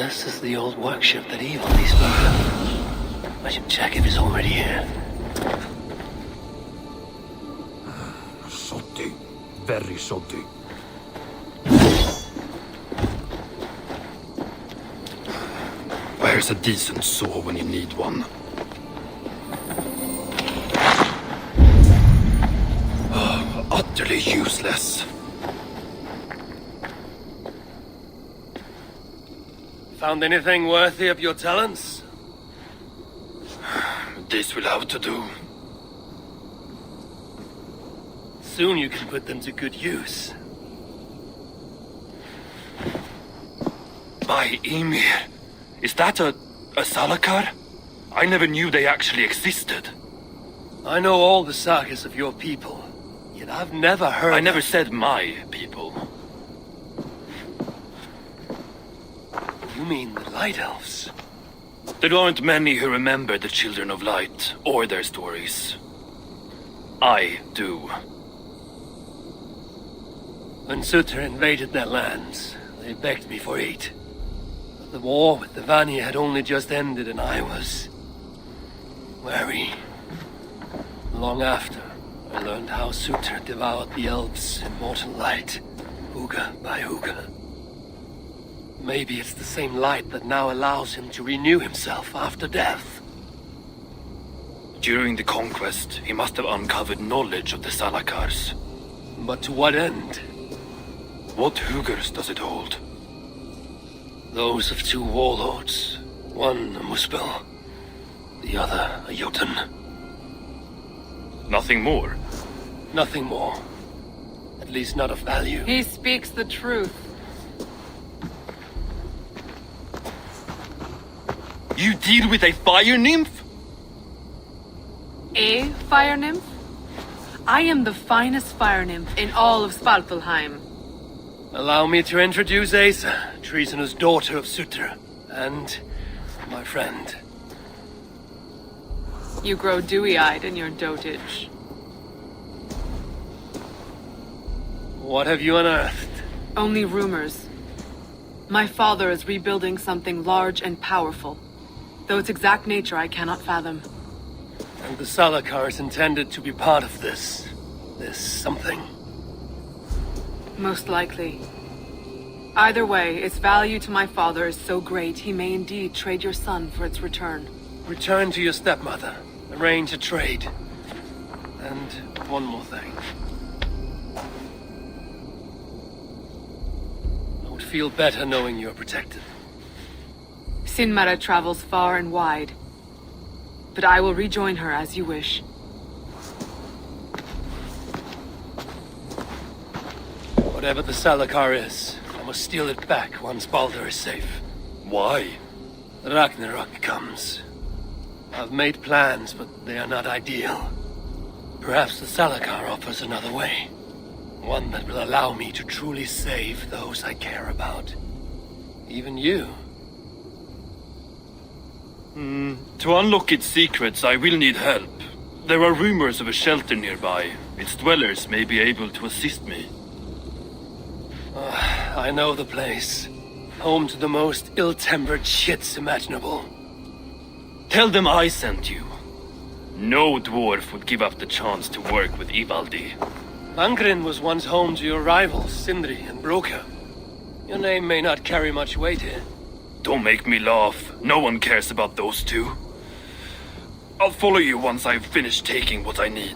This is the old workshop that Evildy spoke of. I should check if it's already here. Shoddy. Very shoddy. Where's a decent saw when you need one? Utterly useless. Found anything worthy of your talents? This will have to do. Soon you can put them to good use. By Ymir, is that a Salakar? I never knew they actually existed. I know all the sagas of your people, yet I've never heard I never said my people. You mean the Light Elves? There aren't many who remember the Children of Light, or their stories. I do. When Sutter invaded their lands, they begged me for aid. But the war with the Vanir had only just ended and I was... wary. Long after, I learned how Sutter devoured the elves in mortal light, Huga by Huga. Maybe it's the same light that now allows him to renew himself after death. During the conquest, he must have uncovered knowledge of the Salakars. But to what end? What Hugars does it hold? Those of two warlords. One a Muspel, the other a Jotun. Nothing more? Nothing more. At least not of value. He speaks the truth. You deal with a fire nymph? A fire nymph? I am the finest fire nymph in all of Svartalfheim. Allow me to introduce Asa, treasonous daughter of Sutter, and my friend. You grow dewy-eyed in your dotage. What have you unearthed? Only rumors. My father is rebuilding something large and powerful, though its exact nature I cannot fathom. And the Salakar is intended to be part of this something. Most likely. Either way, its value to my father is so great he may indeed trade your son for its return. Return to your stepmother. Arrange a trade. And one more thing. I would feel better knowing you're protected. Sinmara travels far and wide, but I will rejoin her as you wish. Whatever the Salakar is, I must steal it back once Baldur is safe. Why? Ragnarok comes. I've made plans, but they are not ideal. Perhaps the Salakar offers another way. One that will allow me to truly save those I care about. Even you. To unlock its secrets, I will need help. There are rumors of a shelter nearby. Its dwellers may be able to assist me. I know the place. Home to the most ill-tempered shits imaginable. Tell them I sent you. No dwarf would give up the chance to work with Ivaldi. Angrin was once home to your rivals, Sindri and Broka. Your name may not carry much weight here. Don't make me laugh. No one cares about those two. I'll follow you once I've finished taking what I need.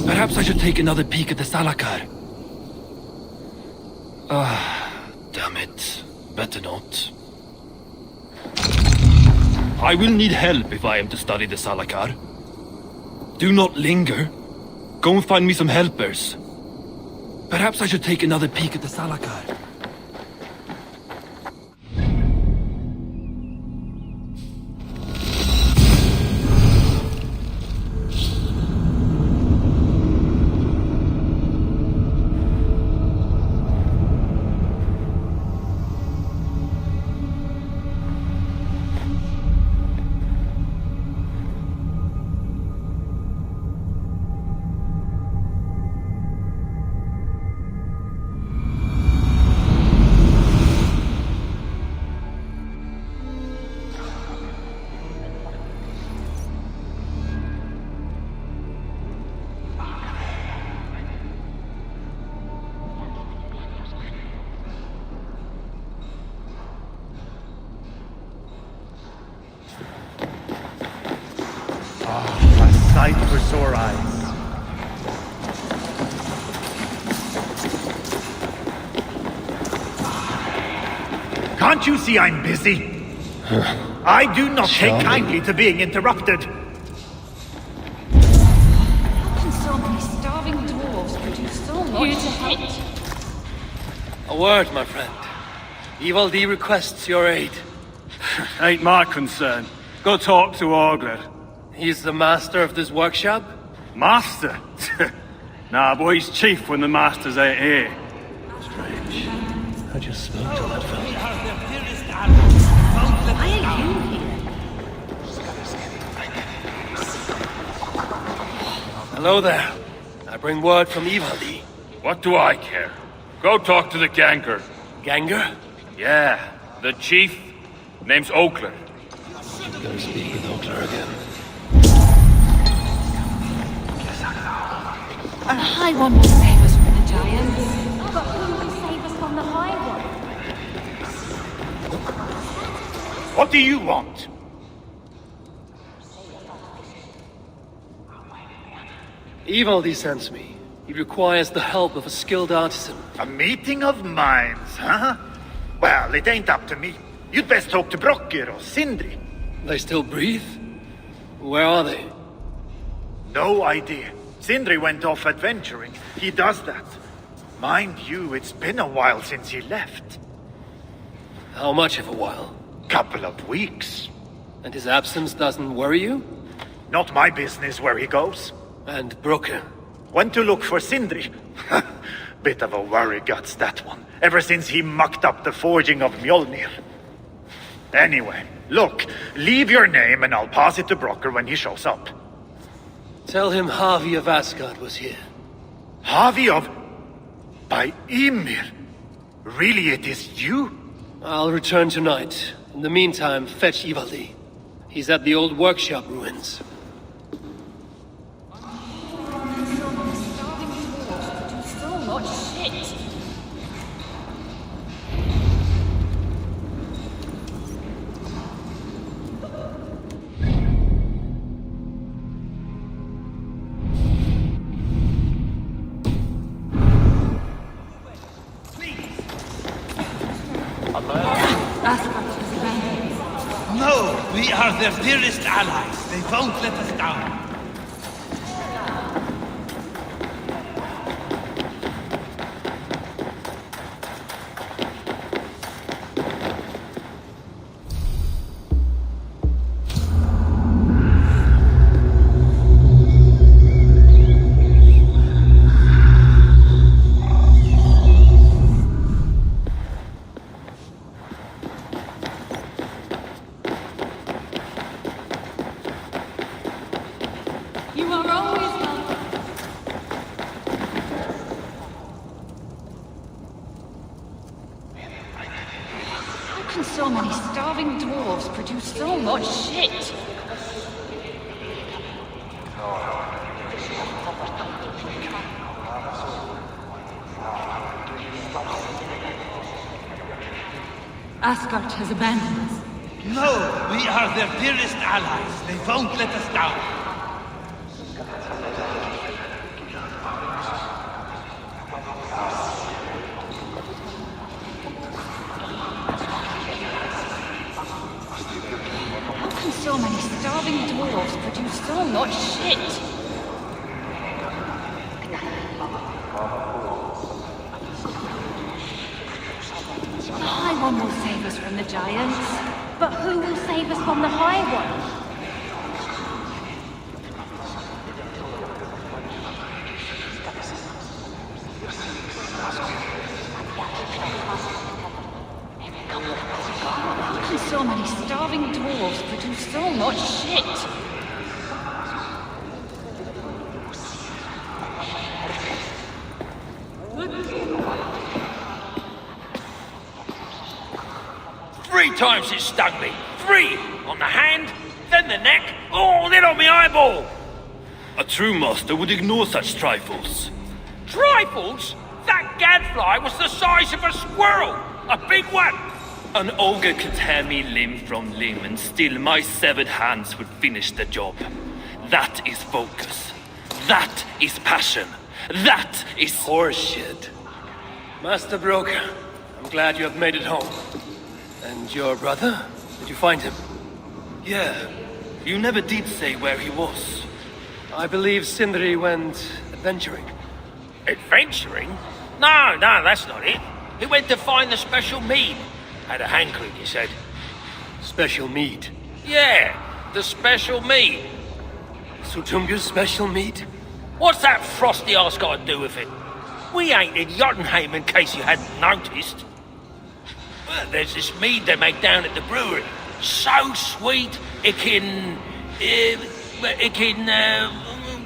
Perhaps I should take another peek at the Salakar. Damn it. Better not. I will need help if I am to study the Salakar. Do not linger. Go and find me some helpers. Perhaps I should take another peek at the Salakar. sight for sore eyes. Can't you see I'm busy? I do not take kindly to being interrupted. How can so many starving dwarves produce so much hit? A word, my friend. Evil D requests your aid. Ain't my concern. Go talk to Ogler. He's the master of this workshop? Master? Nah, boy, he's chief when the masters ain't here. Strange. I just spoke to that fellow. Why are you here? Hello there. I bring word from Evil D. What do I care? Go talk to the Ganger. Ganger? Yeah, the chief. Name's Oakler. Gotta speak with Oakler again. The High One will save us from the giants. But who will save us from the High One? What do you want? Evil D sends me. He requires the help of a skilled artisan. A meeting of minds, huh? Well, it ain't up to me. You'd best talk to Brocker or Sindri. They still breathe? Where are they? No idea. Sindri went off adventuring. He does that. Mind you, it's been a while since he left. How much of a while? Couple of weeks. And his absence doesn't worry you? Not my business where he goes. And Brooke? Went to look for Sindri. Bit of a worry guts, that one. Ever since he mucked up the forging of Mjolnir. Anyway, look, leave your name and I'll pass it to Brocker when he shows up. Tell him Harvey of Asgard was here. Harvey of... by Ymir? Really, it is you? I'll return tonight. In the meantime, fetch Ivaldi. He's at the old workshop ruins. So much shit. No, we are their dearest allies. They won't let us down. You are always welcome. How can so many starving dwarves produce so much shit? Asgard has abandoned us. No, we are their dearest allies. They won't let us down. How can so many starving dwarves produce so much shit? The High One will save us from the giants. But who will save us from the High One? How can so many starving dwarves produce so much shit? Three times it stung me. 3! On the hand, then the neck, oh, then on my eyeball! A true master would ignore such trifles. Trifles? That gadfly was the size of a squirrel! A big one! An ogre could tear me limb from limb and still my severed hands would finish the job. That is focus. That is passion. That is Horseshit. Master Broker, I'm glad you have made it home. And your brother? Did you find him? Yeah. You never did say where he was. I believe Sindri went adventuring. Adventuring? No, that's not it. He went to find the special mead. Had a hankering, he said. Special mead. Yeah, the special mead. Sutunga's special mead? What's that frosty arse got to do with it? We ain't in Jotunheim, in case you hadn't noticed. Well, there's this mead they make down at the brewery. So sweet,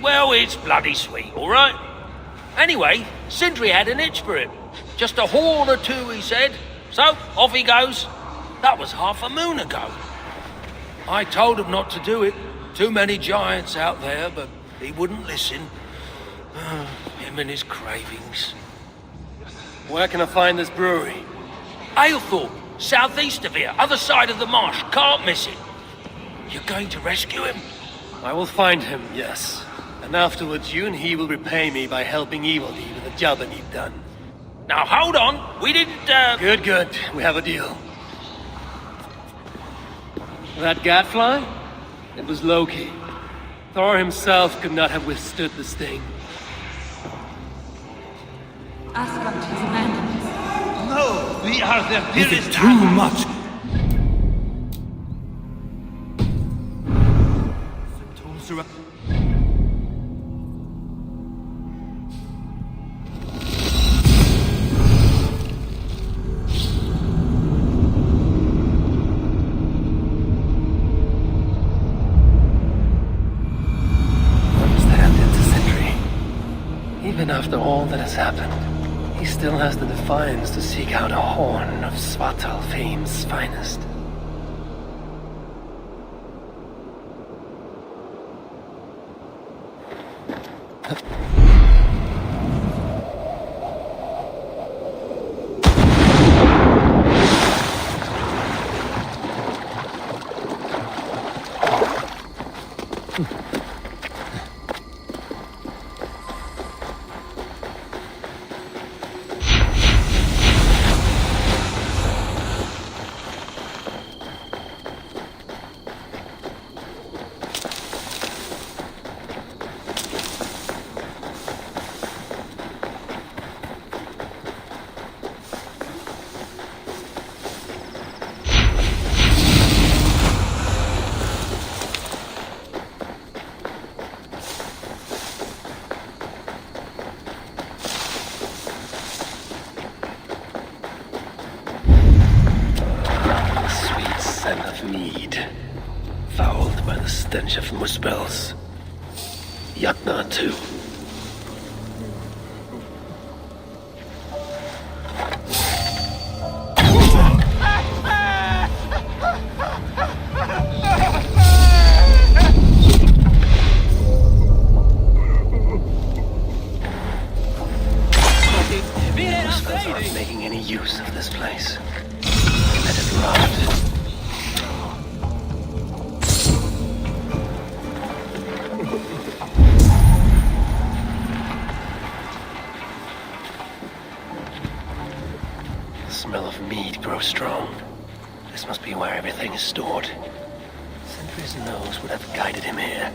well, it's bloody sweet, all right? Anyway, Sindri had an itch for it. Just a horn or two, he said. So, off he goes. That was half a moon ago. I told him not to do it. Too many giants out there, but he wouldn't listen. Him and his cravings. Where can I find this brewery? Aylthorpe, southeast of here, other side of the marsh. Can't miss it. You're going to rescue him? I will find him, yes. And afterwards you and he will repay me by helping Evildy with the job I need done. Now hold on, we didn't, Good. We have a deal. That gadfly? It was Loki. Thor himself could not have withstood the sting. Asgard has abandoned us. No, we are their This dearest is too ally. much. Understand it to Sindri. Even after all that has happened, he still has the defiance to seek out a horn of Svartalfheim's finest. Mead, fouled by the stench of muspels. Yatna too. Muspels aren't making any use of this place. Let it rot. The smell of mead grows strong. This must be where everything is stored. Sindri's nose would have guided him here.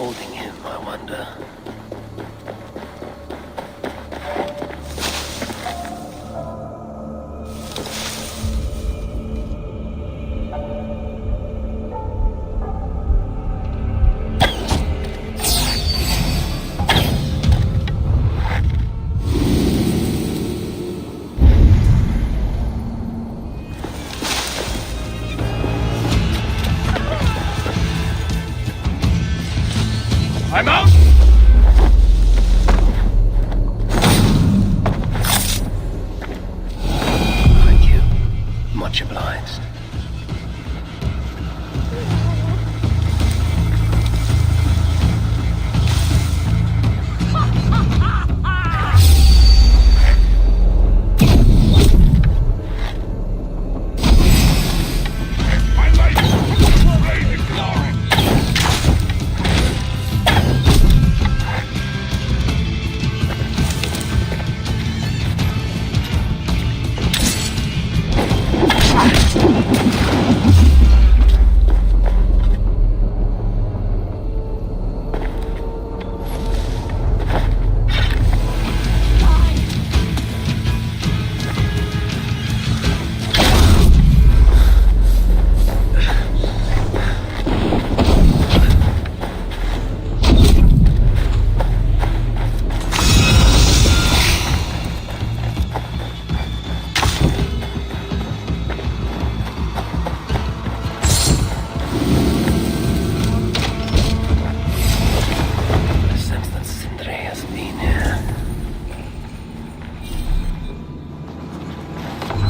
holding him, I wonder? I'm out! Thank you. Much obliged.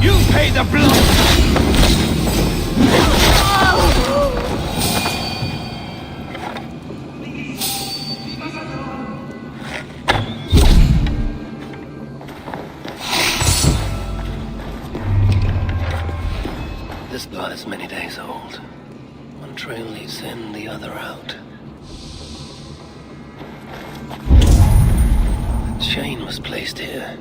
You pay the blood! This blood is many days old. One trail leads in, the other out. A chain was placed here.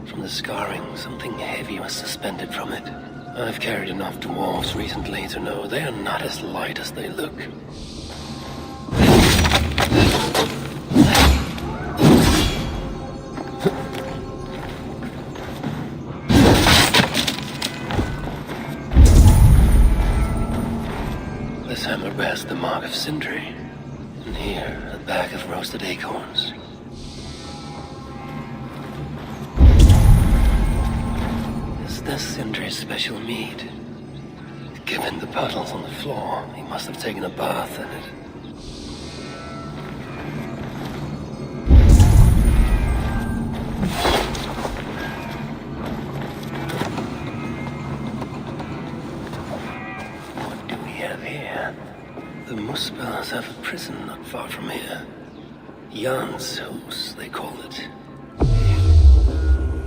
From the scarring, something heavy was suspended from it. I've carried enough dwarves recently to know they are not as light as they look. This hammer bears the mark of Sindri. And here, a bag of roasted acorns. Is this Sindri's special mead? Given the puddles on the floor, he must have taken a bath in it. What do we have here? The Muspels have a prison not far from here. Jan's house, they call it.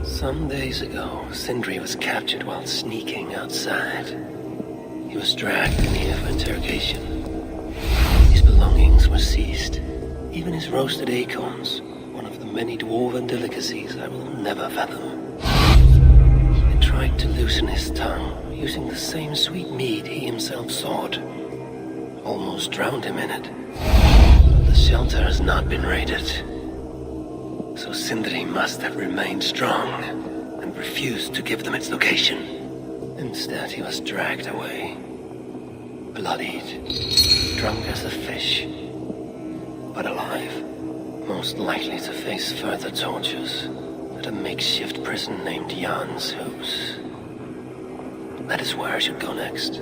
Some days ago, Sindri was captured while sneaking outside. He was dragged in here for interrogation. His belongings were seized. Even his roasted acorns, one of the many dwarven delicacies I will never fathom. They tried to loosen his tongue, using the same sweet mead he himself sought. Almost drowned him in it. The shelter has not been raided. So Sindri must have remained strong and refused to give them its location. Instead, he was dragged away. Bloodied, drunk as a fish, but alive. Most likely to face further tortures at a makeshift prison named Jan's house. That is where I should go next.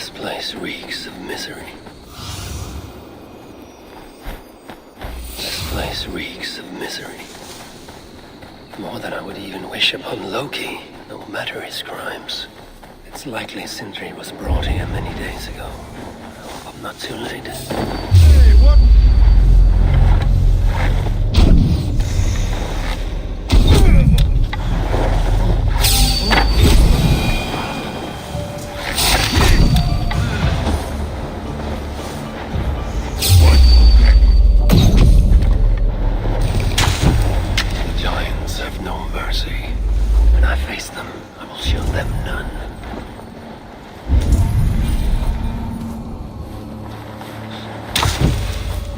This place reeks of misery. This place reeks of misery. More than I would even wish upon Loki, no matter his crimes. It's likely Sindri was brought here many days ago. I hope I'm not too late. The giants have no mercy. When I face them, I will show them none.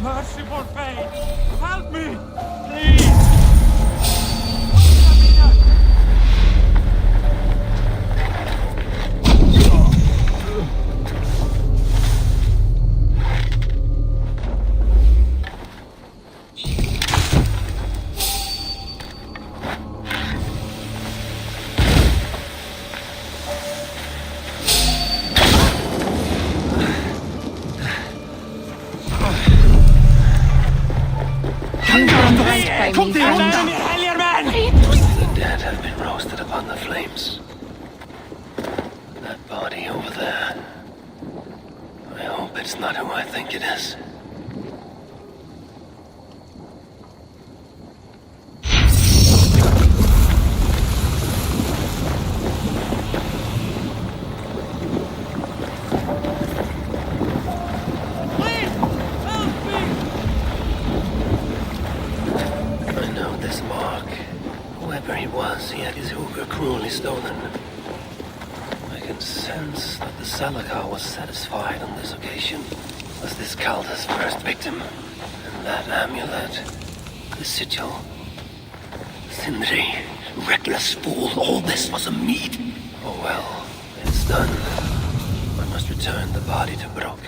Merciful fate! Help me! Please! Come down, The dead have been roasted upon the flames. That body over there. I hope it's not who I think it is. I know this mark. Whoever he was, he had his hooker cruelly stolen. I can sense that the Salakar was satisfied on this occasion. Was this Kalda's first victim? And that amulet, the sigil. Sindri, reckless fool, all this was a meat. Oh well, it's done. I must return the body to Broke.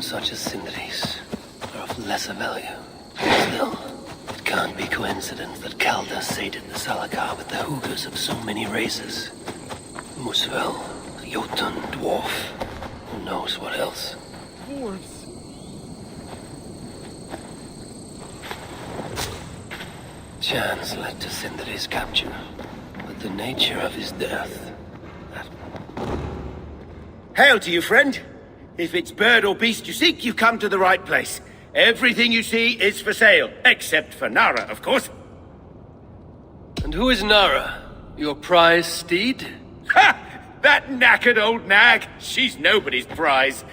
Such as Sindri's are of lesser value. Still, it can't be coincidence that Kalda sated the Salakar with the hookers of so many races. Musvel, a Jotun dwarf. Who knows what else? Chance led to Sindri's capture, but the nature of his death... Hail to you, friend. If it's bird or beast you seek, you come to the right place. Everything you see is for sale, except for Nara, of course. And who is Nara? Your prize steed? Ha! That knackered old nag. She's nobody's prize.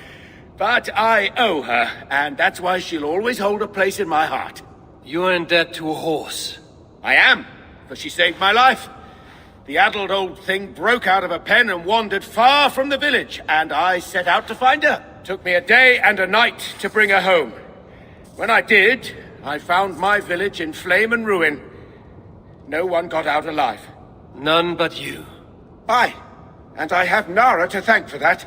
But I owe her, and that's why she'll always hold a place in my heart. You are in debt to a horse. I am, for she saved my life. The addled old thing broke out of a pen and wandered far from the village, and I set out to find her. Took me a day and a night to bring her home. When I did, I found my village in flame and ruin. No one got out alive. None but you. Aye, and I have Nara to thank for that.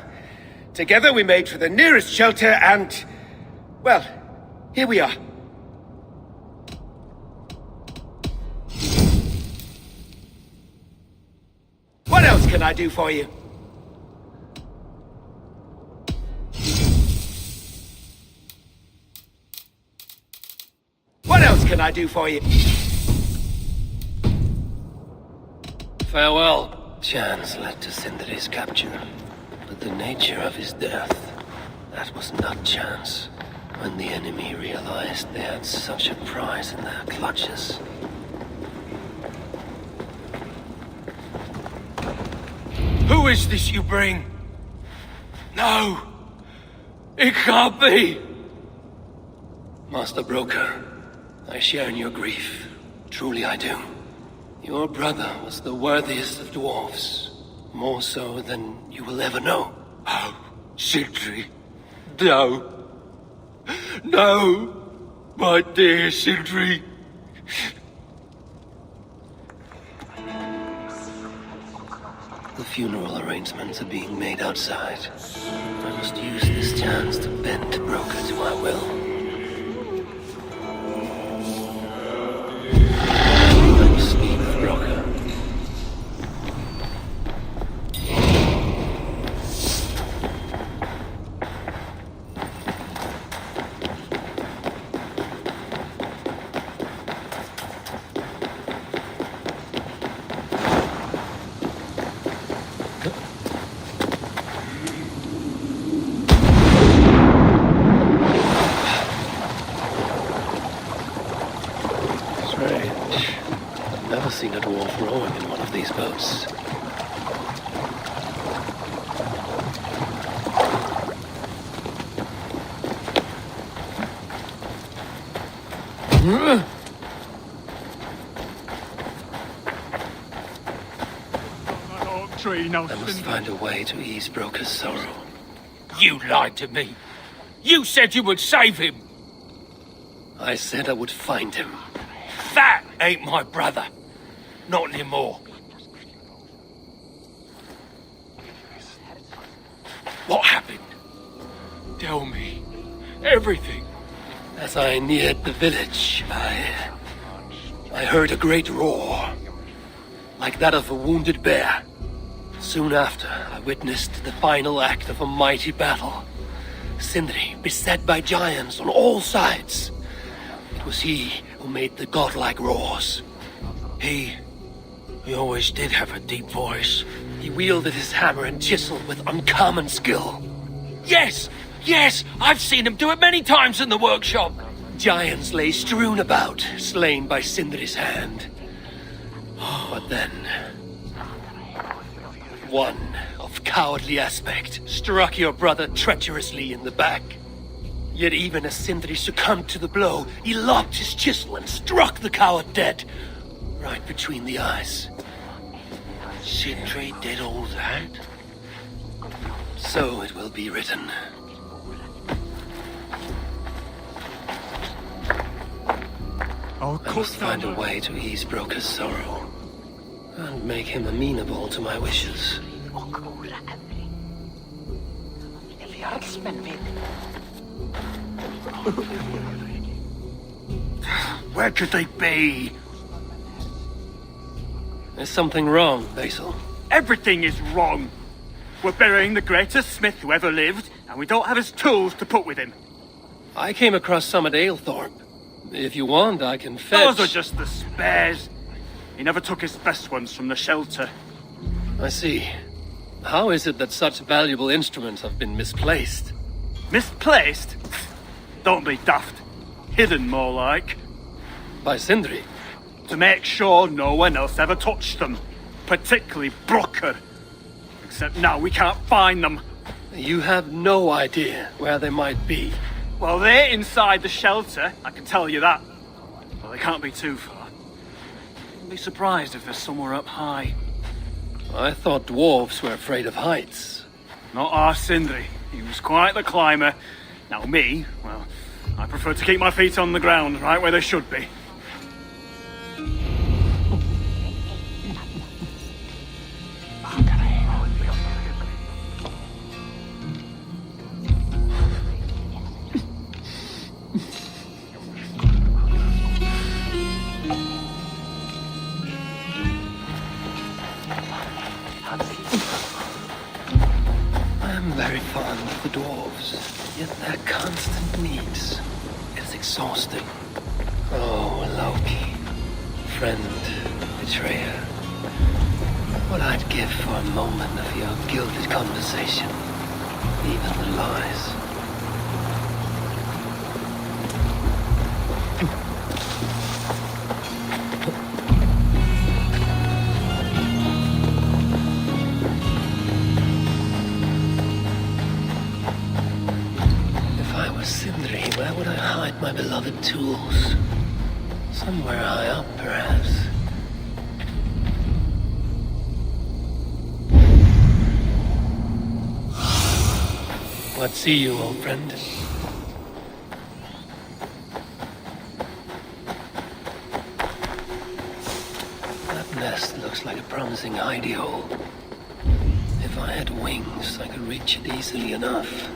Together we made for the nearest shelter and... well, here we are. What else can I do for you? What else can I do for you? Farewell. Chance led to Sindri's capture, but the nature of his death, that was not chance. When the enemy realized they had such a prize in their clutches. Who is this you bring? No! It can't be! Master Broker, I share in your grief. Truly I do. Your brother was the worthiest of dwarves. More so than you will ever know. Oh, Sindri. No. No! My dear Sindri. The funeral arrangements are being made outside. I must use this chance to bend Broker to my will. I must speak with Broker. Never seen a dwarf rowing in one of these boats. I must find a way to ease Broker's sorrow. You lied to me. You said you would save him. I said I would find him. That ain't my brother. Not anymore. What happened? Tell me. Everything. As I neared the village, I heard a great roar. Like that of a wounded bear. Soon after, I witnessed the final act of a mighty battle. Sindri beset by giants on all sides. It was he who made the godlike roars. He always did have a deep voice. He wielded his hammer and chisel with uncommon skill. Yes! Yes! I've seen him do it many times in the workshop. Giants lay strewn about, slain by Sindri's hand. But then... one of cowardly aspect struck your brother treacherously in the back. Yet even as Sindri succumbed to the blow, he lobbed his chisel and struck the coward dead, right between the eyes. Sindri did all that? So it will be written. I must find a way to ease Broker's sorrow, and make him amenable to my wishes. Where could they be? There's something wrong, Basil. Everything is wrong. We're burying the greatest smith who ever lived, and we don't have his tools to put with him. I came across some at Aylthorpe. If you want, I can fetch... Those are just the spares. He never took his best ones from the shelter. I see. How is it that such valuable instruments have been misplaced? Misplaced? Don't be daft. Hidden, more like. By Sindri? To make sure no one else ever touched them. Particularly Brooker. Except now we can't find them. You have no idea where they might be. Well, they're inside the shelter, I can tell you that. Well, they can't be too far. I'd be surprised if they're somewhere up high. I thought dwarves were afraid of heights. Not our Sindri. He was quite the climber. Now me, well, I prefer to keep my feet on the ground, right where they should be. I'm very fond of the dwarves, yet their constant needs is exhausting. Oh, Loki, friend, betrayer. What I'd give for a moment of your gilded conversation, even the lies. If I was Sindri, where would I hide my beloved tools? Somewhere high up, perhaps. What see you, old friend? That nest looks like a promising hidey hole. If I had wings, I could reach it easily enough.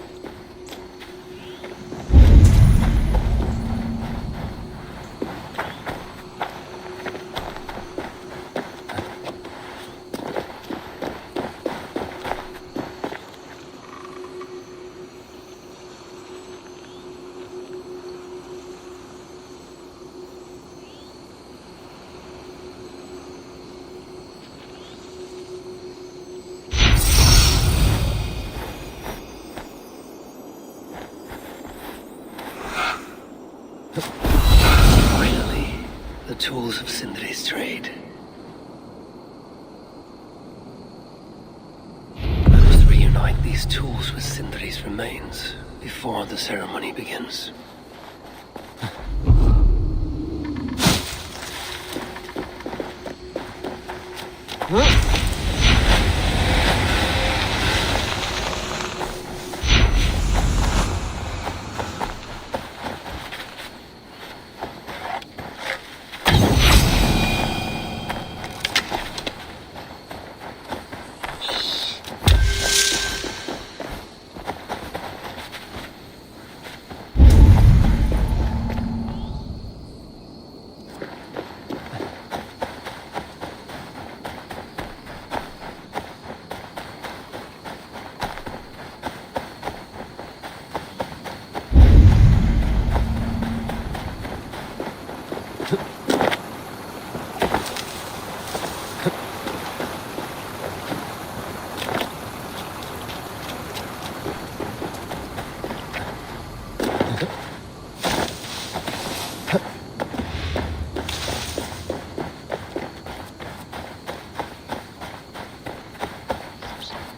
Finally, the tools of Sindri's trade. I must reunite these tools with Sindri's remains before the ceremony begins.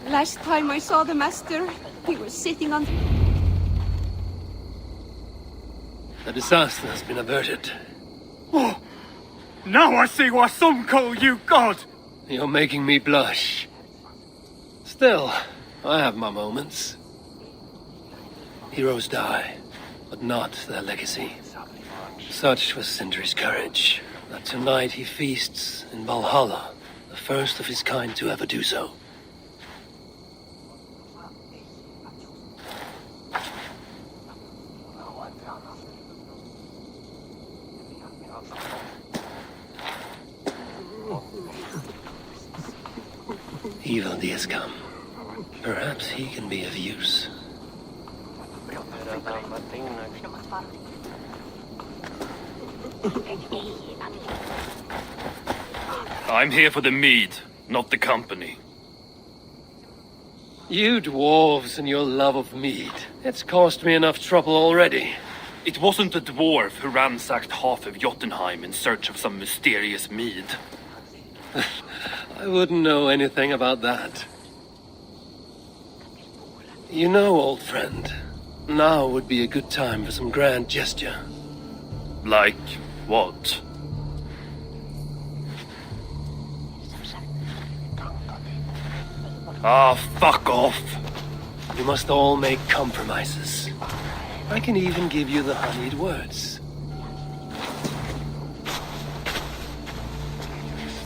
Last time I saw the master, he was sitting on... The disaster has been averted. Oh, now I see why some call you God! You're making me blush. Still, I have my moments. Heroes die, but not their legacy. Such was Sindri's courage, that tonight he feasts in Valhalla, the first of his kind to ever do so. Evildy has come. Perhaps he can be of use. I'm here for the mead, not the company. You dwarves and your love of mead. It's caused me enough trouble already. It wasn't a dwarf who ransacked half of Jotunheim in search of some mysterious mead. I wouldn't know anything about that. You know, old friend, now would be a good time for some grand gesture. Like what? Ah, fuck off! You must all make compromises. I can even give you the honeyed words.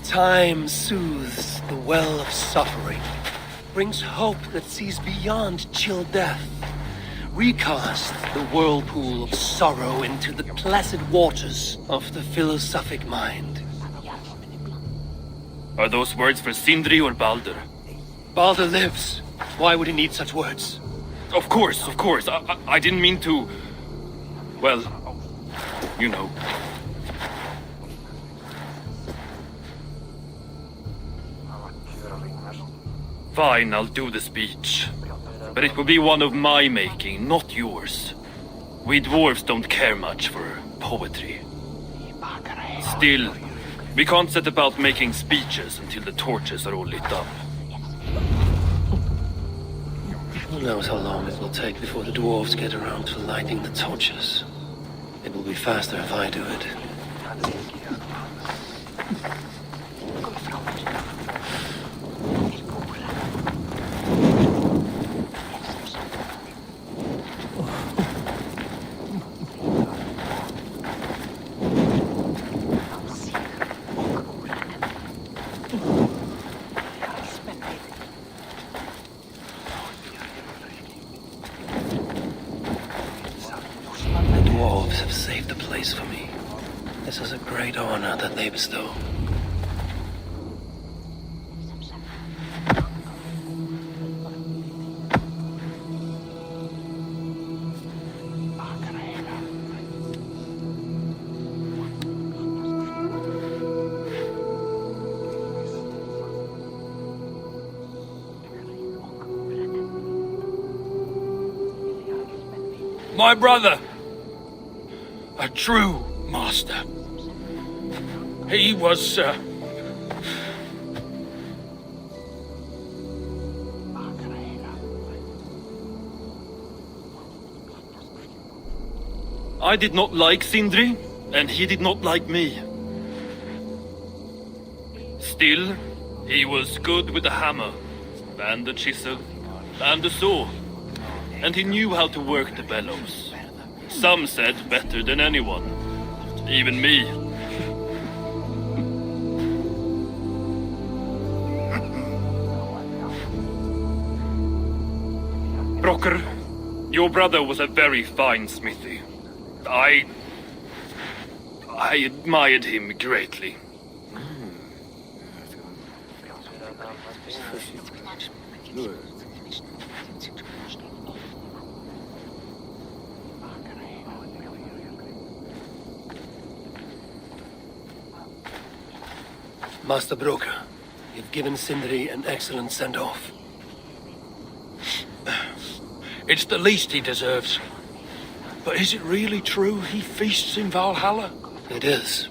Time soothes the well of suffering, brings hope that sees beyond chill death, recasts the whirlpool of sorrow into the placid waters of the philosophic mind. Are those words for Sindri or Balder? Balder lives. Why would he need such words? Of course, of course. I didn't mean to... Well, you know. Fine, I'll do the speech. But it will be one of my making, not yours. We dwarves don't care much for poetry. Still, we can't set about making speeches until the torches are all lit up. Who knows how long it will take before the dwarves get around to lighting the torches. It will be faster if I do it. Have saved the place for me. This is a great honor that they bestow. My brother! A true master. He was, I did not like Sindri, and he did not like me. Still, he was good with the hammer, and the chisel, and the saw. And he knew how to work the bellows. Some said better than anyone. Even me. Brocker, your brother was a very fine smithy. I admired him greatly. Master Broker, you've given Sindri an excellent send-off. it's the least he deserves. But is it really true he feasts in Valhalla? It is.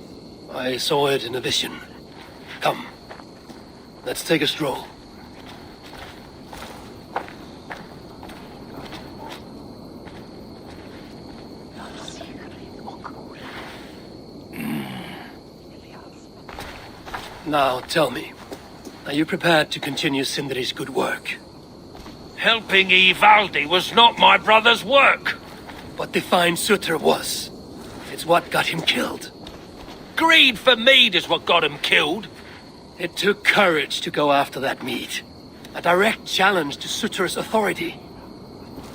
I saw it in a vision. Come, let's take a stroll. Now, tell me, are you prepared to continue Sindri's good work? Helping Ivaldi was not my brother's work. What defined Sutter was. It's what got him killed. Greed for mead is what got him killed. It took courage to go after that mead. A direct challenge to Sutter's authority.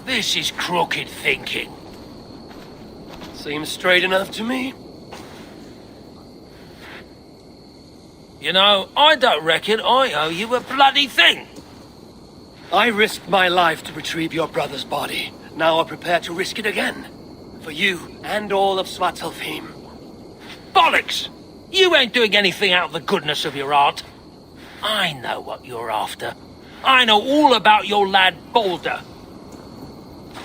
This is crooked thinking. Seems straight enough to me. You know, I don't reckon I owe you a bloody thing. I risked my life to retrieve your brother's body. Now I'm prepared to risk it again. For you and all of Svartalfheim. Bollocks! You ain't doing anything out of the goodness of your heart. I know what you're after. I know all about your lad Balder.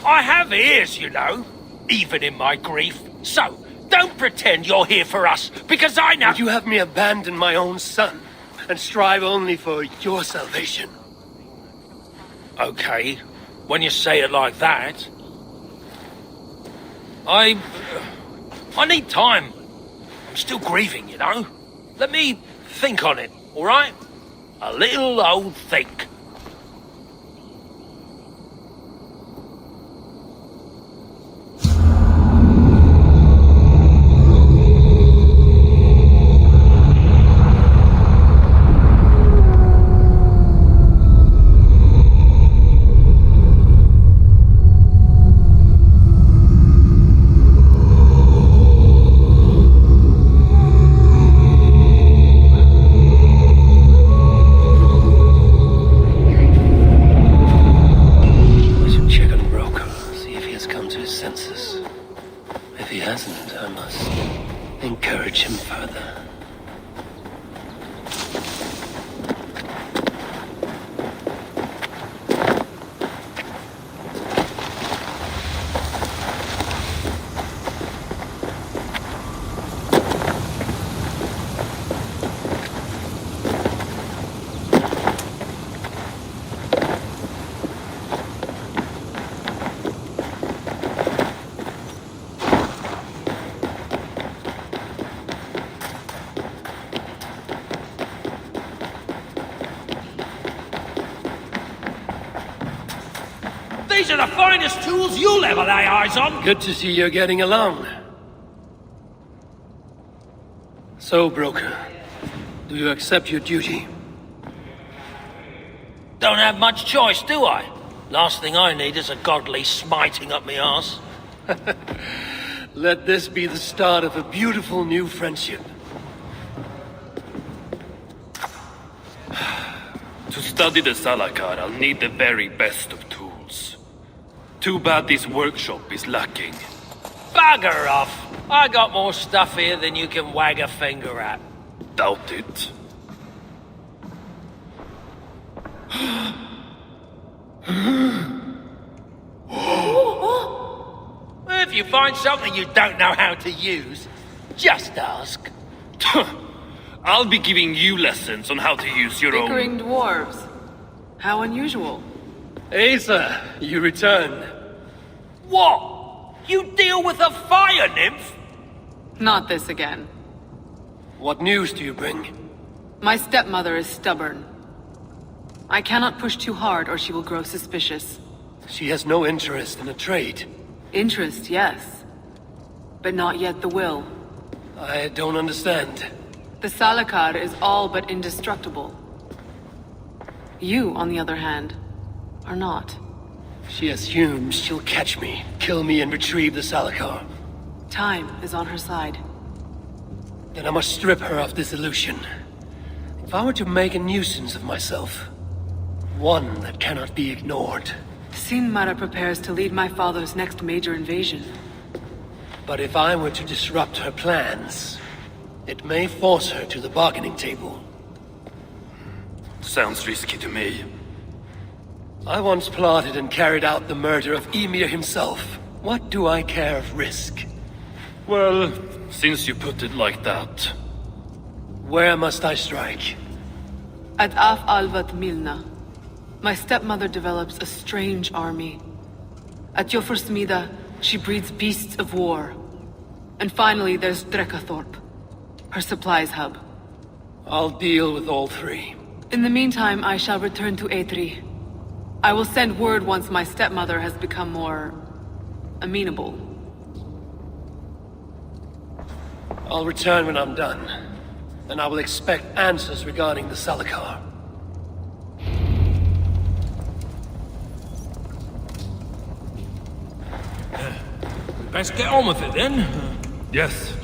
I have ears, you know, even in my grief. So, don't pretend you're here for us, because I know— Would you have me abandon my own son, and strive only for your salvation? Okay, when you say it like that. I need time. I'm still grieving, you know. Let me think on it, all right? A little old think. Encourage him further. These are the finest tools you'll ever lay eyes on! Good to see you're getting along. So, Broker, do you accept your duty? Don't have much choice, do I? Last thing I need is a godly smiting up me arse. Let this be the start of a beautiful new friendship. To study the Salakar, I'll need the very best of tools. Too bad this workshop is lacking. Bugger off! I got more stuff here than you can wag a finger at. Doubt it. If you find something you don't know how to use, just ask. I'll be giving you lessons on how to use your Bickering dwarves. How unusual. Asa, you return. What? You deal with a fire nymph? Not this again. What news do you bring? My stepmother is stubborn. I cannot push too hard or she will grow suspicious. She has no interest in a trade. Interest, yes. But not yet the will. I don't understand. The Salakar is all but indestructible. You, on the other hand, are not. She assumes she'll catch me, kill me, and retrieve the Salakar. Time is on her side. Then I must strip her of this illusion. If I were to make a nuisance of myself, one that cannot be ignored. Sinmara prepares to lead my father's next major invasion. But if I were to disrupt her plans, it may force her to the bargaining table. Sounds risky to me. I once plotted and carried out the murder of Ymir himself. What do I care of risk? Well, since you put it like that. Where must I strike? At Af Alvat Milna, my stepmother develops a strange army. At Jofursmida, she breeds beasts of war. And finally, there's Drekathorp, her supplies hub. I'll deal with all three. In the meantime, I shall return to Eitri. I will send word once my stepmother has become more amenable. I'll return when I'm done, and I will expect answers regarding the Salakar. Best get on with it then. Yes.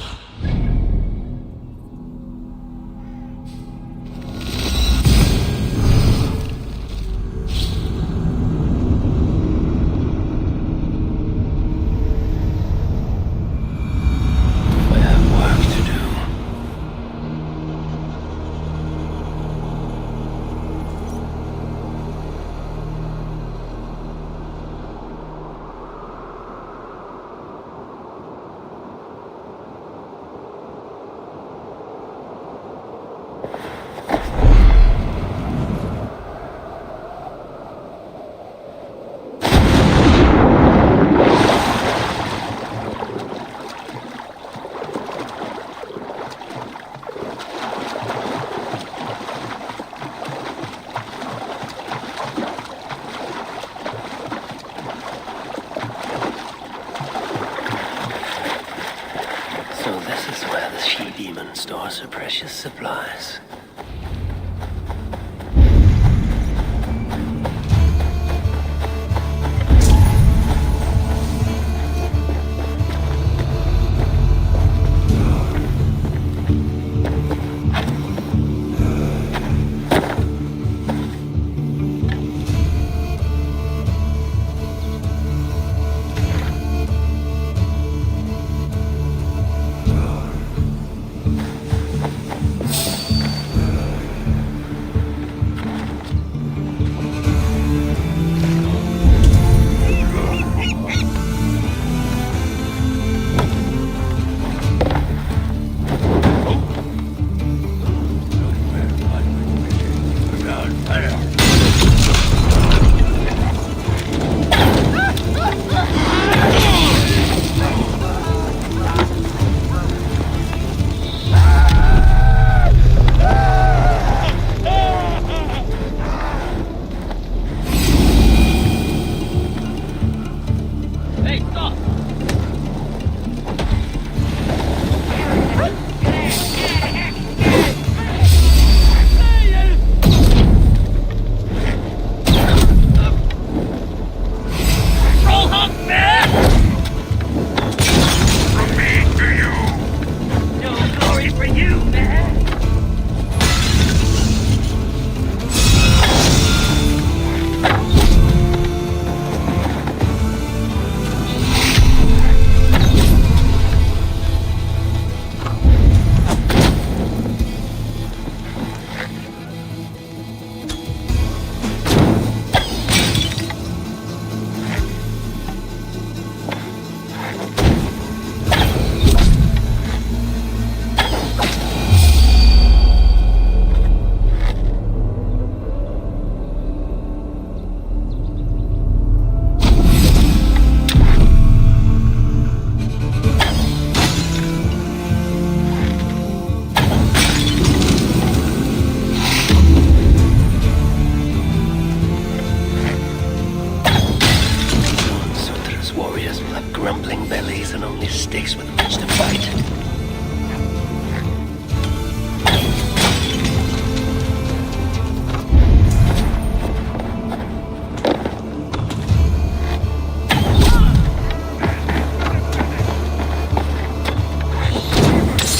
grumbling bellies and only sticks with which to fight.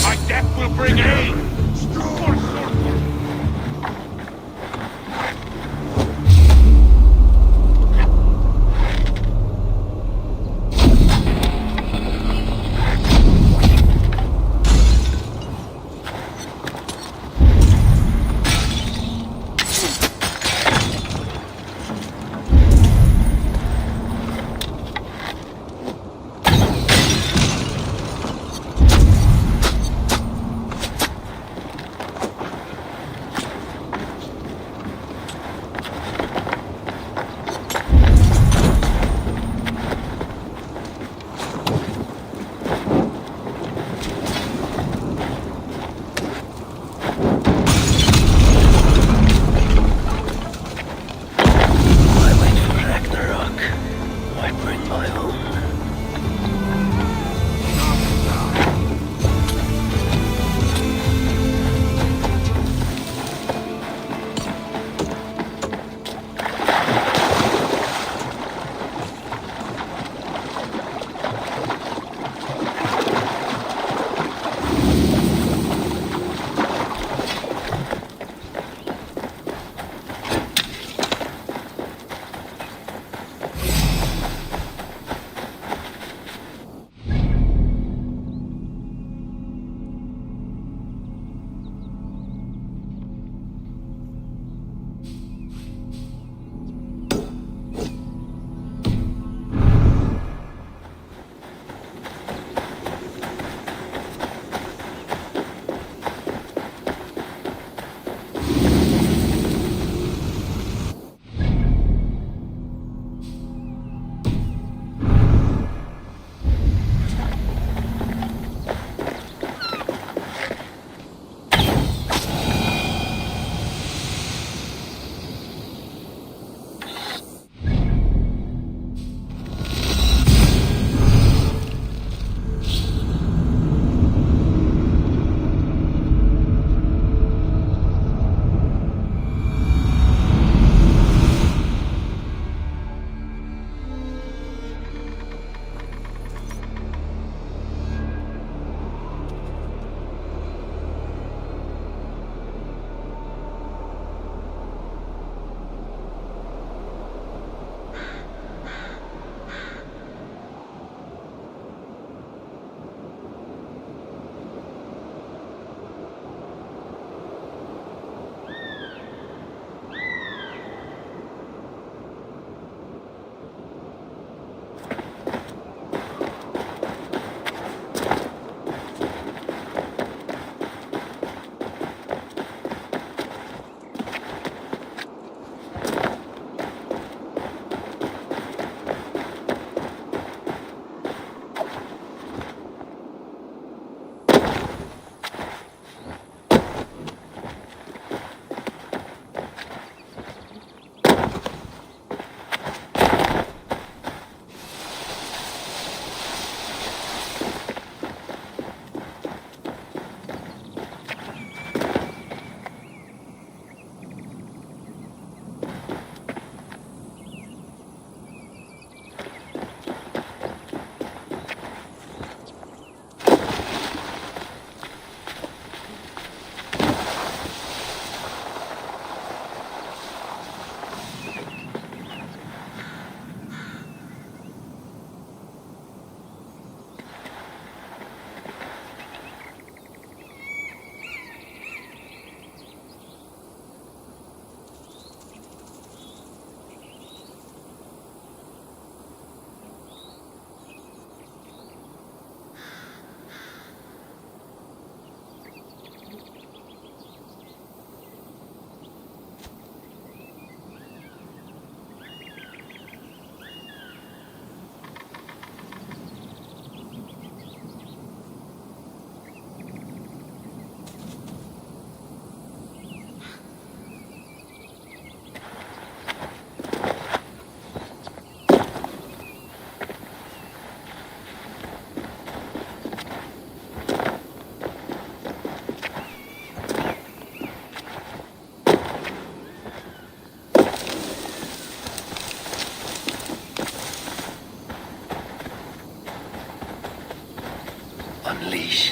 My death will bring aid!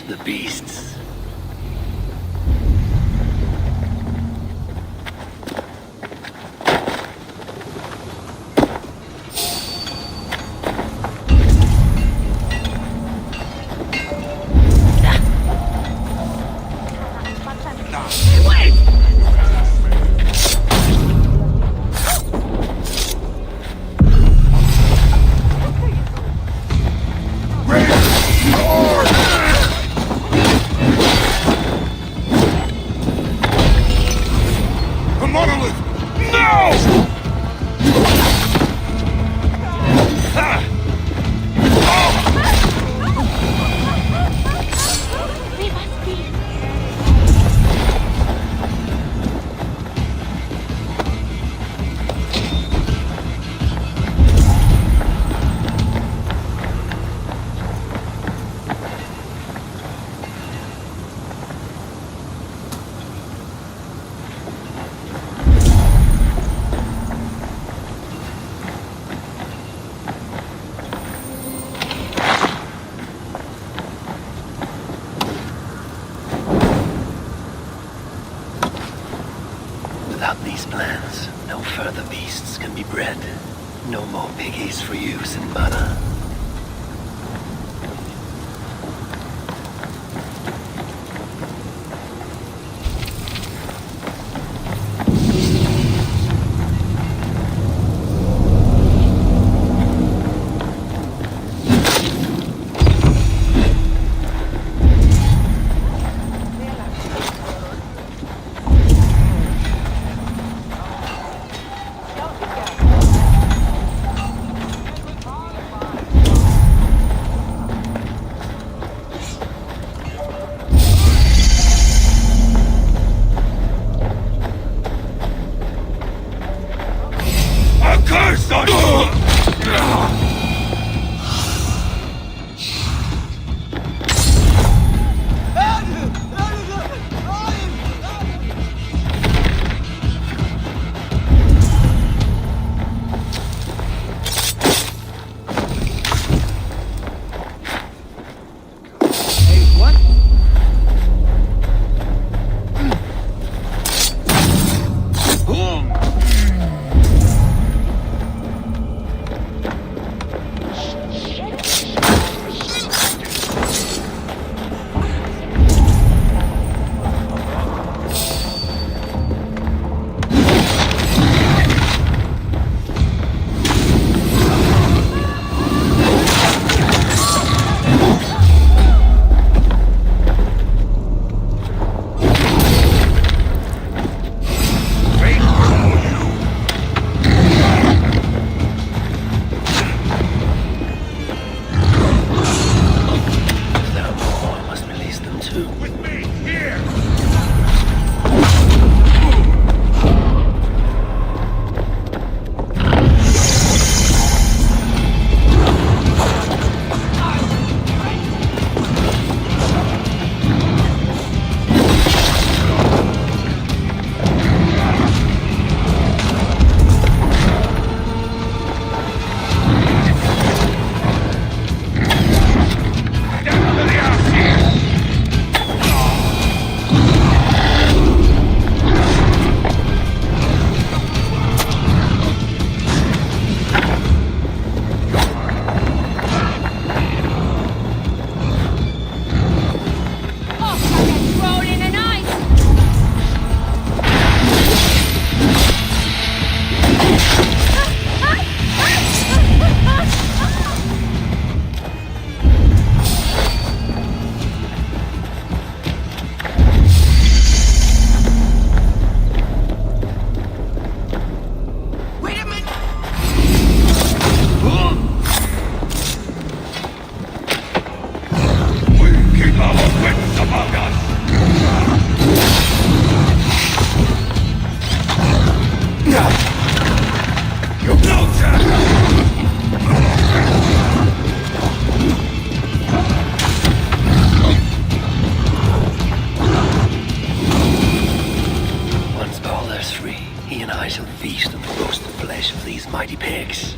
the beasts. Without these plans, no further beasts can be bred. No more piggies for use in mana. feast on the roasted flesh of these mighty pigs.